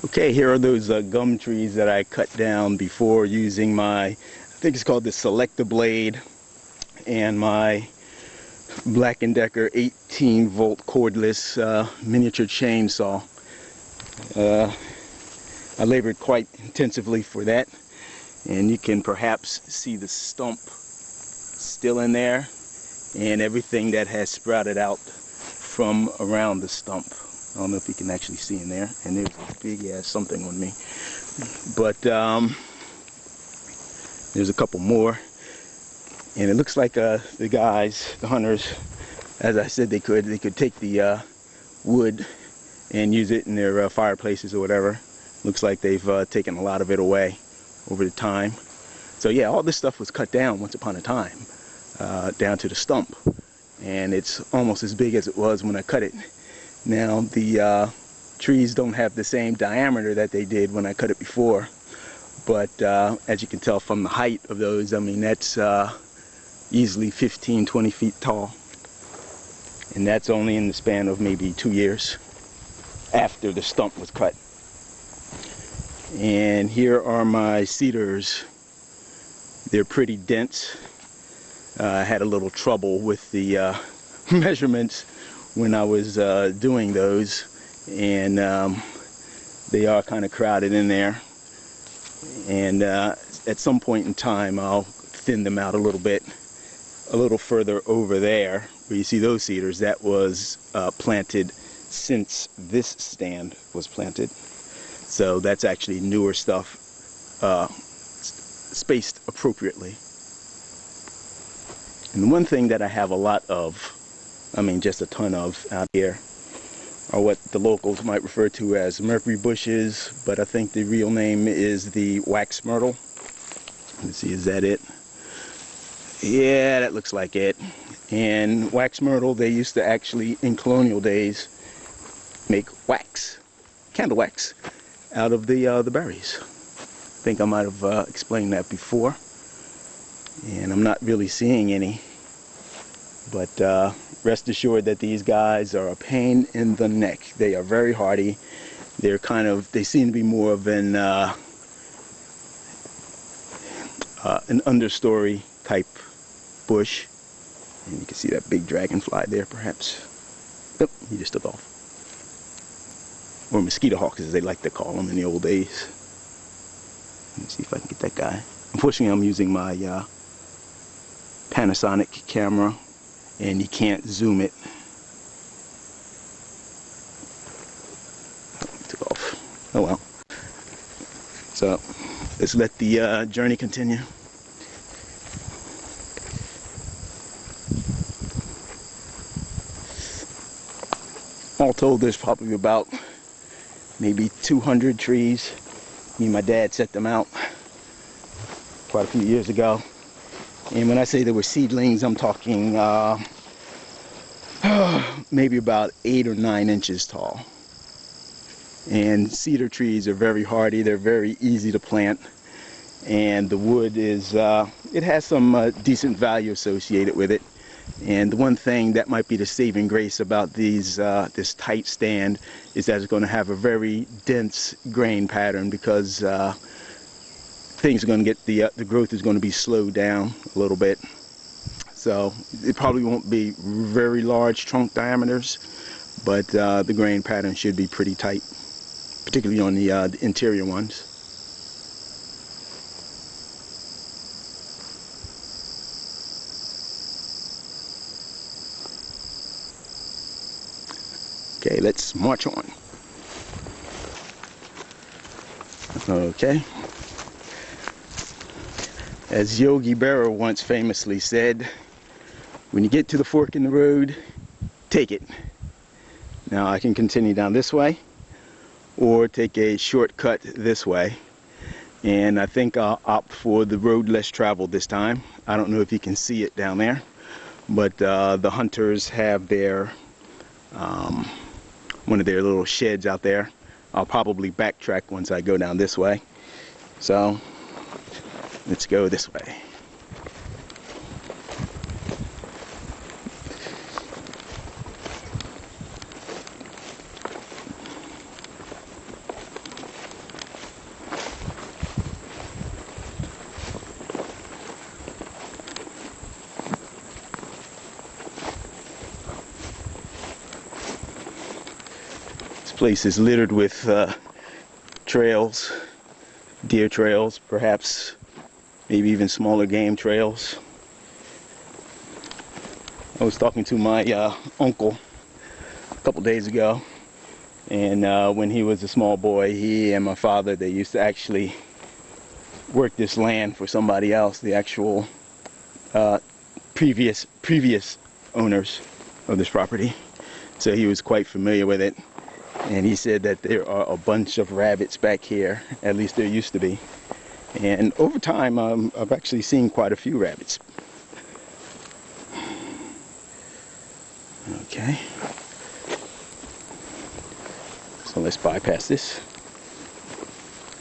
Okay, here are those gum trees that I cut down before using my, I think it's called the Selector blade, and my Black & Decker 18-volt cordless miniature chainsaw. I labored quite intensively for that, and you can perhaps see the stump still in there and everything that has sprouted out from around the stump. I don't know if you can actually see in there, and there's a big ass something on me, but there's a couple more, and it looks like the guys, the hunters, as I said, they could take the wood and use it in their fireplaces or whatever. Looks like they've taken a lot of it away over the time. So yeah, all this stuff was cut down once upon a time, down to the stump, and it's almost as big as it was when I cut it. Now the trees don't have the same diameter that they did when I cut it before, but as you can tell from the height of those, I mean, that's easily 15-20 feet tall, and that's only in the span of maybe 2 years after the stump was cut. And here are my cedars. They're pretty dense. I had a little trouble with the measurements when I was doing those, and they are kind of crowded in there, and at some point in time I'll thin them out a little bit, a little further over there where you see those cedars. That was planted since this stand was planted, so that's actually newer stuff, spaced appropriately. And the one thing that I have a lot of, I mean just a ton of out here, are what the locals might refer to as mercury bushes, but I think the real name is the wax myrtle. Let's see, is that it? Yeah, that looks like it. And wax myrtle, they used to actually, in colonial days, make wax, candle wax, out of the berries. I think I might have explained that before, and I'm not really seeing any, but rest assured that these guys are a pain in the neck. They are very hardy. They're they seem to be more of an understory type bush, and you can see that big dragonfly there perhaps. Nope, he just took off. Or mosquito hawks, as they like to call them in the old days. Let me see if I can get that guy. Unfortunately, I'm using my Panasonic camera, and you can't zoom it. Took off. Oh well. So let's let the journey continue. All told, there's probably about maybe 200 trees. Me and my dad set them out quite a few years ago. And when I say there were seedlings, I'm talking maybe about 8 or 9 inches tall. And cedar trees are very hardy. They're very easy to plant. And the wood is, it has some decent value associated with it. And the one thing that might be the saving grace about these, this tight stand, is that it's going to have a very dense grain pattern, because things are going to get, the growth is going to be slowed down a little bit. So it probably won't be very large trunk diameters, but the grain pattern should be pretty tight, particularly on the interior ones. Okay, let's march on. Okay. As Yogi Berra once famously said, when you get to the fork in the road, take it. Now I can continue down this way, or take a shortcut this way. And I think I'll opt for the road less traveled this time. I don't know if you can see it down there, but the hunters have their one of their little sheds out there. I'll probably backtrack once I go down this way. So let's go this way. place is littered with trails, deer trails, perhaps maybe even smaller game trails. I was talking to my uncle a couple days ago, and when he was a small boy, he and my father, they used to actually work this land for somebody else, the actual previous owners of this property. So he was quite familiar with it, and he said that there are a bunch of rabbits back here, at least there used to be. And over time, I've actually seen quite a few rabbits. Okay, so let's bypass this.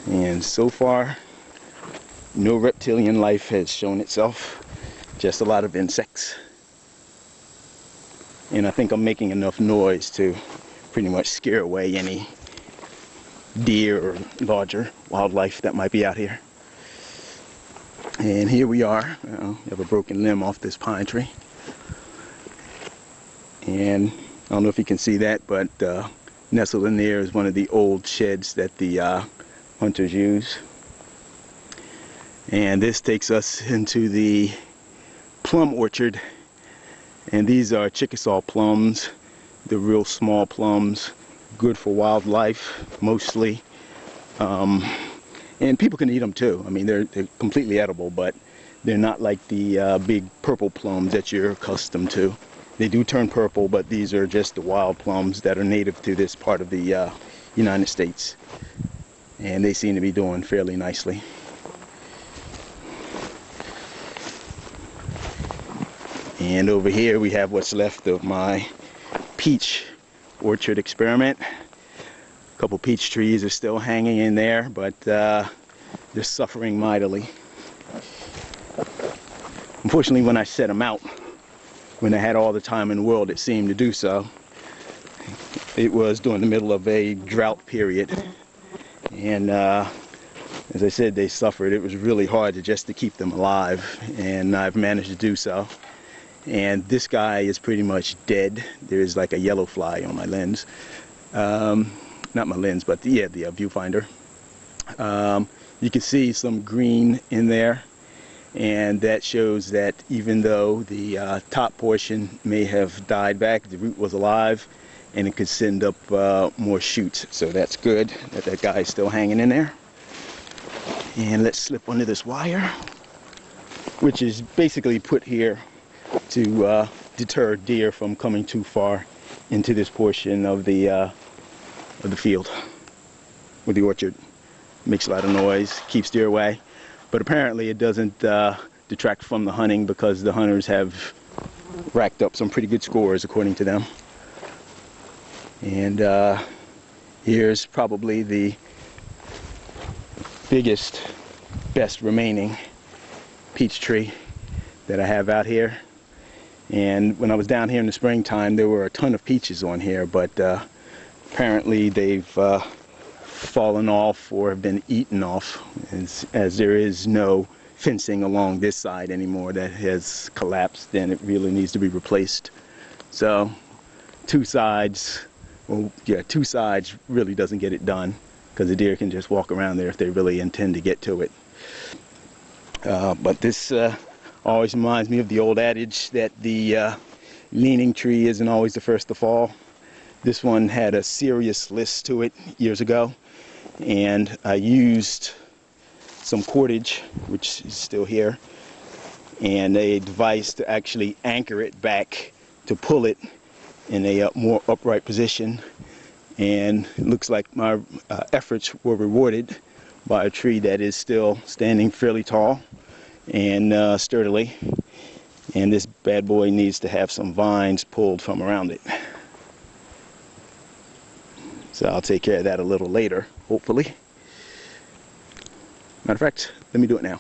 And so far, no reptilian life has shown itself, just a lot of insects. And I think I'm making enough noise to pretty much scare away any deer or larger wildlife that might be out here. And here we are. We have a broken limb off this pine tree. And I don't know if you can see that, but nestled in there is one of the old sheds that the hunters use. And this takes us into the plum orchard. And these are Chickasaw plums. They're real small plums, good for wildlife mostly. And people can eat them too. I mean, they're completely edible, but they're not like the big purple plums that you're accustomed to. They do turn purple, but these are just the wild plums that are native to this part of the United States. And they seem to be doing fairly nicely. And over here we have what's left of my peach orchard experiment. A couple peach trees are still hanging in there, but they're suffering mightily. Unfortunately, when I set them out, when I had all the time in the world, it seemed to do so. It was during the middle of a drought period, and as I said, they suffered. It was really hard to keep them alive, and I've managed to do so. And this guy is pretty much dead. There's like a yellow fly on my lens. Not my lens, but the viewfinder. You can see some green in there, and that shows that even though the top portion may have died back, the root was alive, and it could send up more shoots. So that's good that guy is still hanging in there. And let's slip under this wire, which is basically put here to deter deer from coming too far into this portion of the field or the orchard. Makes a lot of noise, keeps deer away, but apparently it doesn't detract from the hunting, because the hunters have racked up some pretty good scores according to them. And here's probably the biggest, best remaining peach tree that I have out here. And when I was down here in the springtime, there were a ton of peaches on here, but apparently they've fallen off or have been eaten off, as there is no fencing along this side anymore. That has collapsed, and it really needs to be replaced. So two sides really doesn't get it done, because the deer can just walk around there if they really intend to get to it. But this always reminds me of the old adage that the leaning tree isn't always the first to fall. This one had a serious list to it years ago, and I used some cordage, which is still here, and a device to actually anchor it back to pull it in a more upright position. And it looks like my efforts were rewarded by a tree that is still standing fairly tall and sturdily, and this bad boy needs to have some vines pulled from around it. So I'll take care of that a little later, hopefully. Matter of fact, let me do it now.